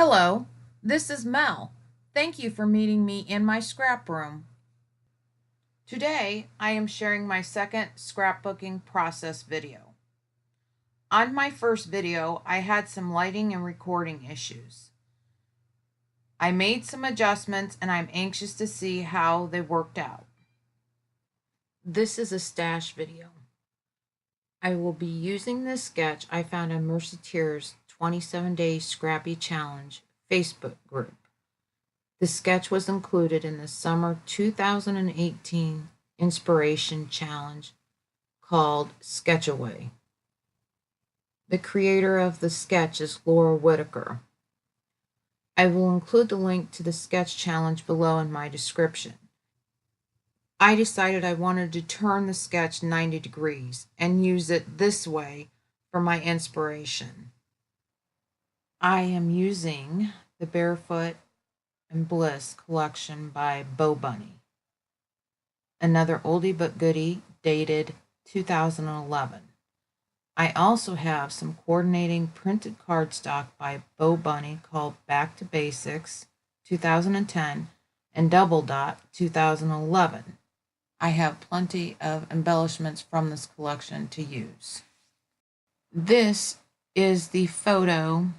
Hello, this is Mel. Thank you for meeting me in my scrap room. Today, I am sharing my second scrapbooking process video. On my first video, I had some lighting and recording issues. I made some adjustments and I'm anxious to see how they worked out. This is a stash video. I will be using this sketch I found on Mercyteer's 27-Day Scrappy Challenge Facebook group. The sketch was included in the summer 2018 Inspiration Challenge called Sketchaway. The creator of the sketch is Laura Whitaker. I will include the link to the sketch challenge below in my description. I decided I wanted to turn the sketch 90 degrees and use it this way for my inspiration. I am using the Barefoot and Bliss collection by Bo Bunny. Another oldie but goodie dated 2011. I also have some coordinating printed cardstock by Bo Bunny called Back to Basics 2010 and Double Dot 2011. I have plenty of embellishments from this collection to use. This is the photo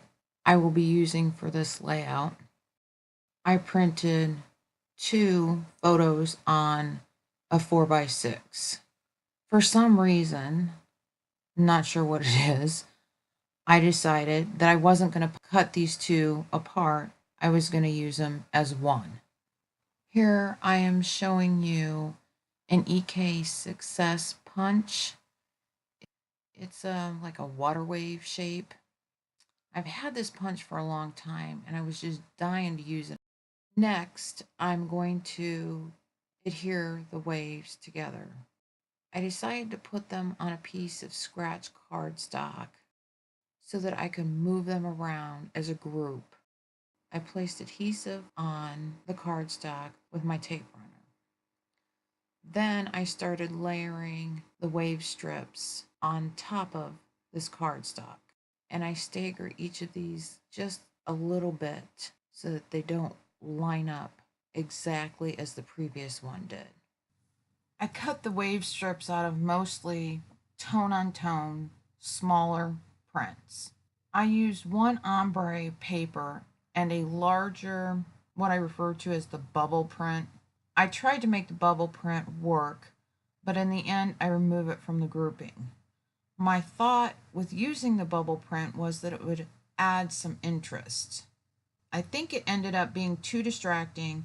I will be using for this layout. I printed 2 photos on a 4x6. For some reason, I'm not sure what it is, I decided that I wasn't going to cut these 2 apart. I was going to use them as one. Here I am showing you an EK Success punch. It's like a water wave shape. I've had this punch for a long time and I was just dying to use it. Next, I'm going to adhere the waves together. I decided to put them on a piece of scratch cardstock so that I can move them around as a group. I placed adhesive on the cardstock with my tape runner. Then I started layering the wave strips on top of this cardstock. And I stagger each of these just a little bit so that they don't line up exactly as the previous one did. I cut the wave strips out of mostly tone-on-tone, smaller prints. I used one ombre paper and a larger, what I refer to as the bubble print. I tried to make the bubble print work, but in the end I removed it from the grouping. My thought with using the bubble print was that it would add some interest. I think it ended up being too distracting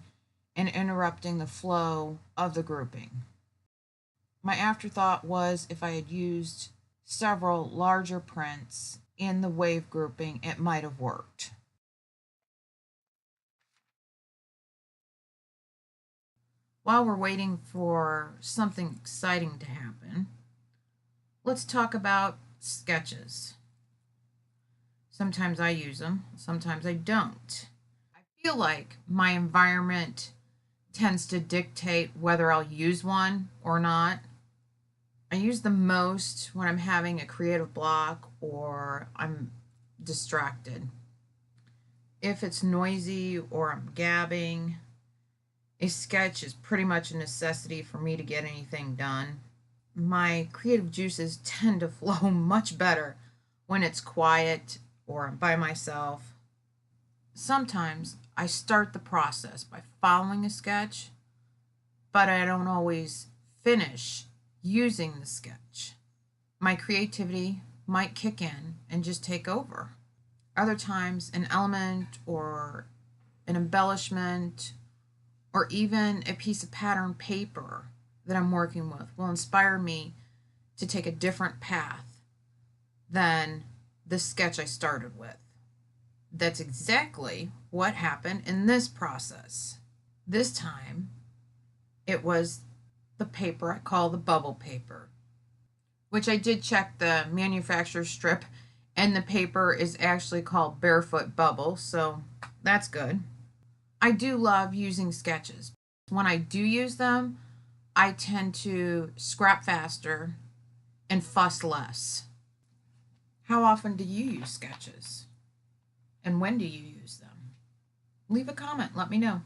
and interrupting the flow of the grouping. My afterthought was if I had used several larger prints in the wave grouping, it might have worked. While we're waiting for something exciting to happen, let's talk about sketches. Sometimes I use them, sometimes I don't. I feel like my environment tends to dictate whether I'll use one or not. I use them most when I'm having a creative block or I'm distracted. If it's noisy or I'm gabbing, a sketch is pretty much a necessity for me to get anything done. My creative juices tend to flow much better when it's quiet or I'm by myself. Sometimes I start the process by following a sketch, but I don't always finish using the sketch. My creativity might kick in and just take over. Other times, an element or an embellishment or even a piece of pattern paper that I'm working with will inspire me to take a different path than the sketch I started with. That's exactly what happened in this process. This time, it was the paper I call the bubble paper, which I did check the manufacturer's strip, and the paper is actually called Barefoot Bubble, so that's good. I do love using sketches. When I do use them, I tend to scrap faster and fuss less. How often do you use sketches? And when do you use them? leave a comment, let me know.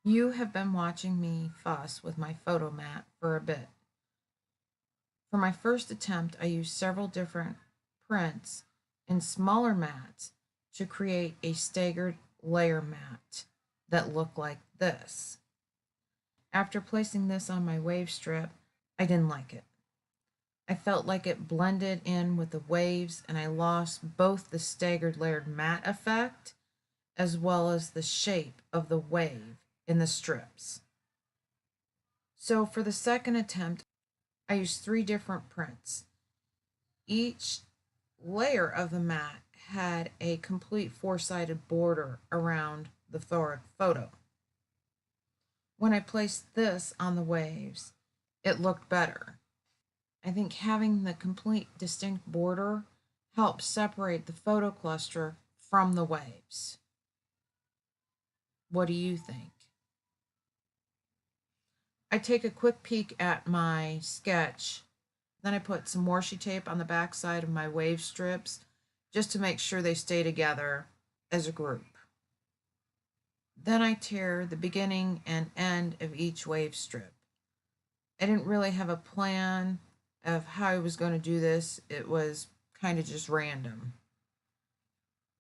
You have been watching me fuss with my photo mat for a bit. For my first attempt, I used several different prints and smaller mats to create a staggered layer mat that looked like this. After placing this on my wave strip, I didn't like it. I felt like it blended in with the waves and I lost both the staggered layered mat effect as well as the shape of the wave in the strips. So for the second attempt, I used 3 different prints. Each layer of the mat had a complete 4-sided border around the photo. When I placed this on the waves, it looked better. I think having the complete distinct border helps separate the photo cluster from the waves. What do you think? I take a quick peek at my sketch, then I put some washi tape on the back side of my wave strips just to make sure they stay together as a group. Then I tear the beginning and end of each wave strip. I didn't really have a plan of how I was going to do this. It was kind of just random.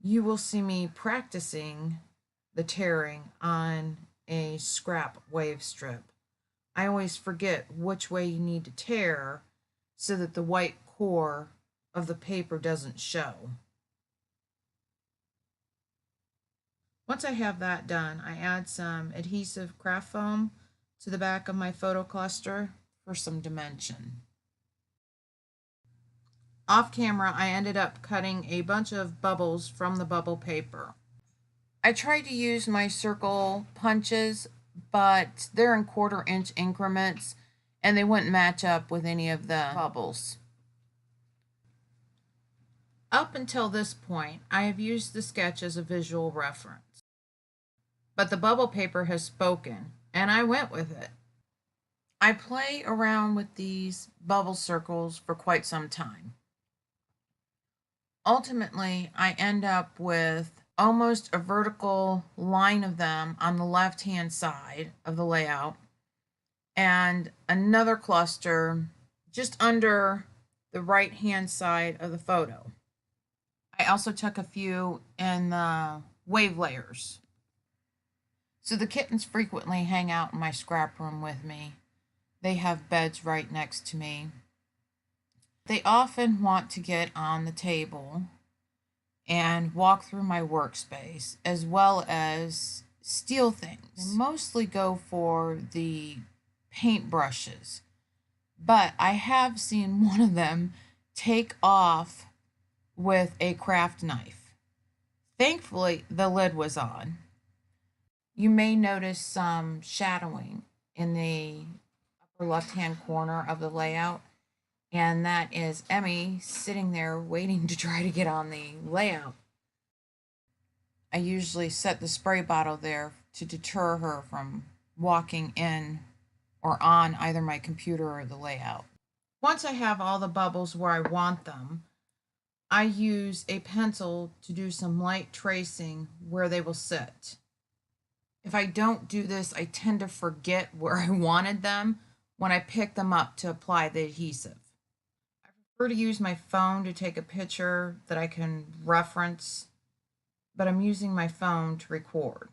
You will see me practicing the tearing on a scrap wave strip. I always forget which way you need to tear so that the white core of the paper doesn't show. Once I have that done, I add some adhesive craft foam to the back of my photo cluster for some dimension. Off camera, I ended up cutting a bunch of bubbles from the bubble paper. I tried to use my circle punches, but they're in 1/4 inch increments and they wouldn't match up with any of the bubbles. Up until this point, I have used the sketch as a visual reference, but the bubble paper has spoken and I went with it. I play around with these bubble circles for quite some time. Ultimately, I end up with almost a vertical line of them on the left-hand side of the layout and another cluster just under the right-hand side of the photo. I also took a few in the wave layers. So the kittens frequently hang out in my scrap room with me. They have beds right next to me. They often want to get on the table and walk through my workspace, as well as steal things. They mostly go for the paintbrushes, but I have seen one of them take off with a craft knife. Thankfully, the lid was on. You may notice some shadowing in the upper left-hand corner of the layout, and that is Emmy sitting there waiting to try to get on the layout. I usually set the spray bottle there to deter her from walking in or on either my computer or the layout. Once I have all the bubbles where I want them, I use a pencil to do some light tracing where they will sit. If I don't do this, I tend to forget where I wanted them when I pick them up to apply the adhesive. I prefer to use my phone to take a picture that I can reference, but I'm using my phone to record.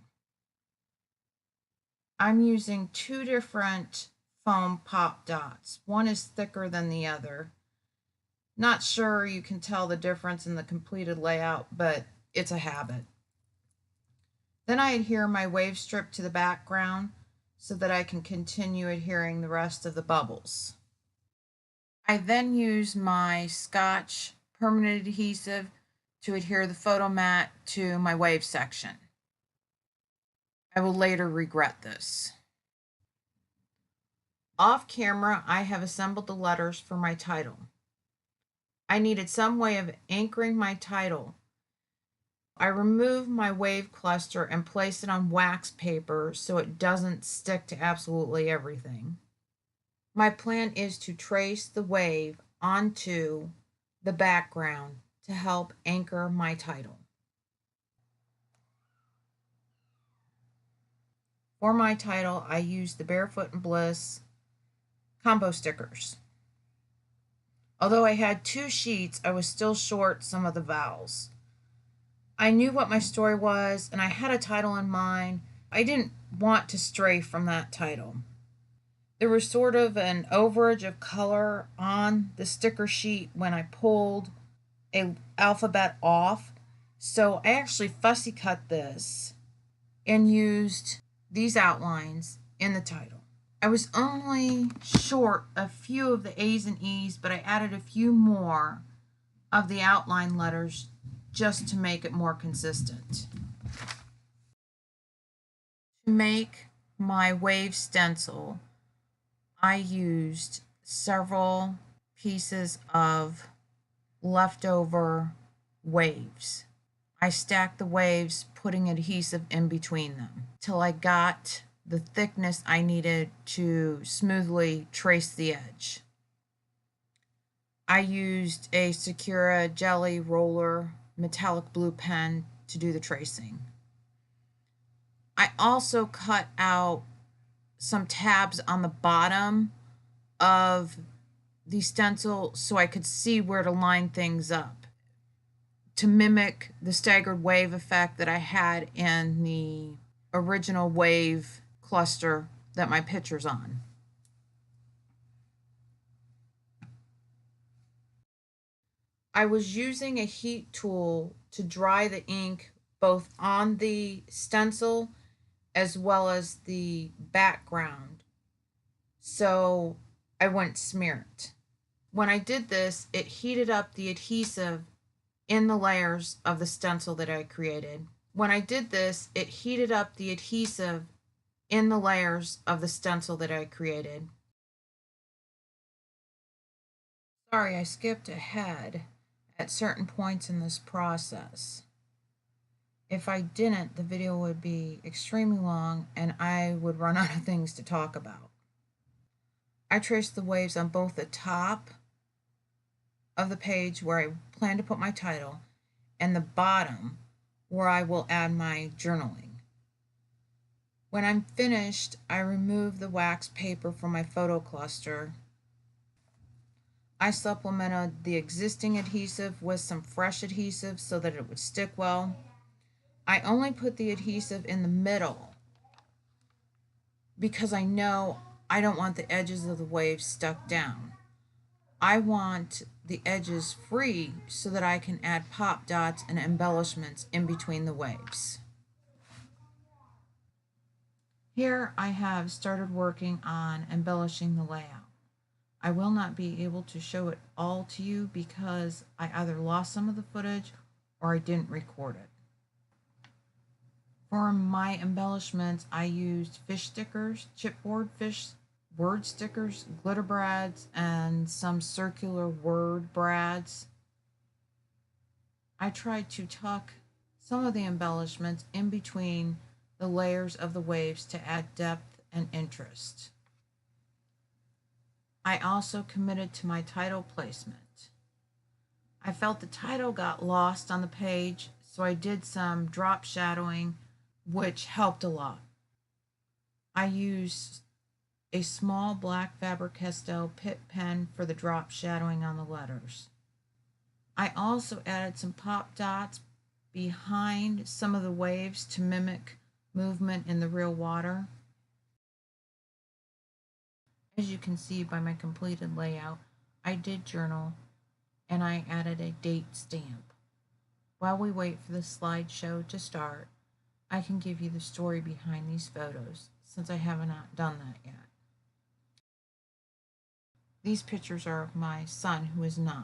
I'm using 2 different foam pop dots. One is thicker than the other. Not sure you can tell the difference in the completed layout, but it's a habit. Then I adhere my wave strip to the background so that I can continue adhering the rest of the bubbles. I then use my Scotch permanent adhesive to adhere the photo mat to my wave section. I will later regret this. Off camera, I have assembled the letters for my title. I needed some way of anchoring my title. I remove my wave cluster and place it on wax paper so it doesn't stick to absolutely everything. My plan is to trace the wave onto the background to help anchor my title. For my title, I used the Barefoot and Bliss combo stickers. Although I had 2 sheets, I was still short some of the vowels. I knew what my story was, and I had a title in mind. I didn't want to stray from that title. There was sort of an overage of color on the sticker sheet when I pulled an alphabet off, so I actually fussy cut this and used these outlines in the title. I was only short a few of the A's and E's, but I added a few more of the outline letters just to make it more consistent. To make my wave stencil, I used several pieces of leftover waves. I stacked the waves, putting adhesive in between them till I got the thickness I needed to smoothly trace the edge. I used a Sakura Jelly Roller metallic blue pen to do the tracing. I also cut out some tabs on the bottom of the stencil so I could see where to line things up to mimic the staggered wave effect that I had in the original wave cluster that my picture's on. I was using a heat tool to dry the ink both on the stencil as well as the background, so I wouldn't smear it. When I did this, it heated up the adhesive in the layers of the stencil that I created. When I did this, it heated up the adhesive in the layers of the stencil that I created. Sorry, I skipped ahead at certain points in this process. If I didn't, the video would be extremely long and I would run out of things to talk about. I traced the waves on both the top of the page where I plan to put my title and the bottom where I will add my journaling. When I'm finished, I remove the wax paper from my photo cluster. I supplemented the existing adhesive with some fresh adhesive so that it would stick well. I only put the adhesive in the middle because I know I don't want the edges of the waves stuck down. I want the edges free so that I can add pop dots and embellishments in between the waves. Here I have started working on embellishing the layout. I will not be able to show it all to you because I either lost some of the footage or I didn't record it. For my embellishments, I used fish stickers, chipboard fish word stickers, glitter brads, and some circular word brads. I tried to tuck some of the embellishments in between the layers of the waves to add depth and interest. I also committed to my title placement. I felt the title got lost on the page, so I did some drop shadowing, which helped a lot. I used a small black Faber-Castell Pitt pen for the drop shadowing on the letters. I also added some pop dots behind some of the waves to mimic movement in the real water. As you can see by my completed layout, I did journal and I added a date stamp. While we wait for the slideshow to start, I can give you the story behind these photos since I have not done that yet. These pictures are of my son, who is 9.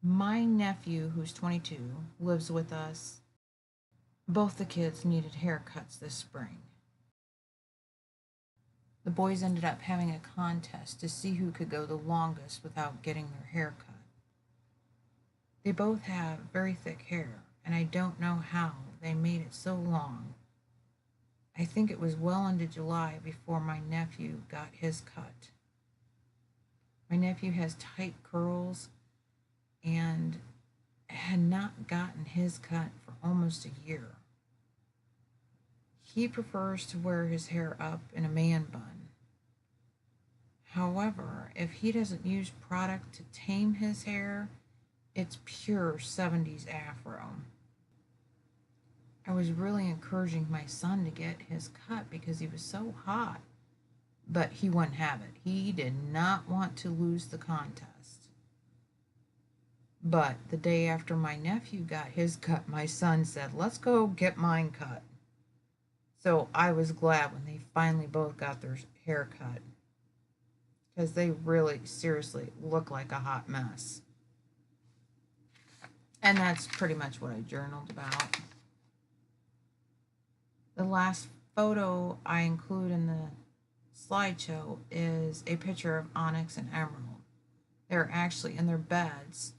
My nephew, who's 22, lives with us. Both the kids needed haircuts this spring. The boys ended up having a contest to see who could go the longest without getting their hair cut. They both have very thick hair, and I don't know how they made it so long. I think it was well into July before my nephew got his cut. My nephew has tight curls and had not gotten his cut for almost a year. He prefers to wear his hair up in a man bun. However, if he doesn't use product to tame his hair, it's pure 70s afro. I was really encouraging my son to get his cut because he was so hot, but he wouldn't have it. He did not want to lose the contest. But the day after my nephew got his cut, my son said, "Let's go get mine cut." So I was glad when they finally both got their hair cut because they really seriously look like a hot mess. And that's pretty much what I journaled about. The last photo I include in the slideshow is a picture of Onyx and Emerald. They're actually in their beds,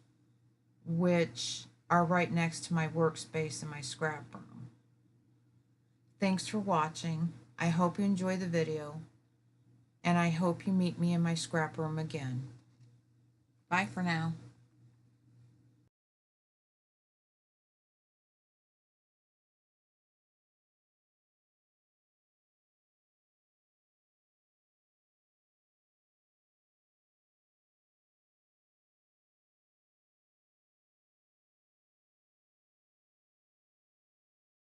which are right next to my workspace in my scrap room. Thanks for watching. I hope you enjoy the video, and I hope you meet me in my scrap room again. Bye for now.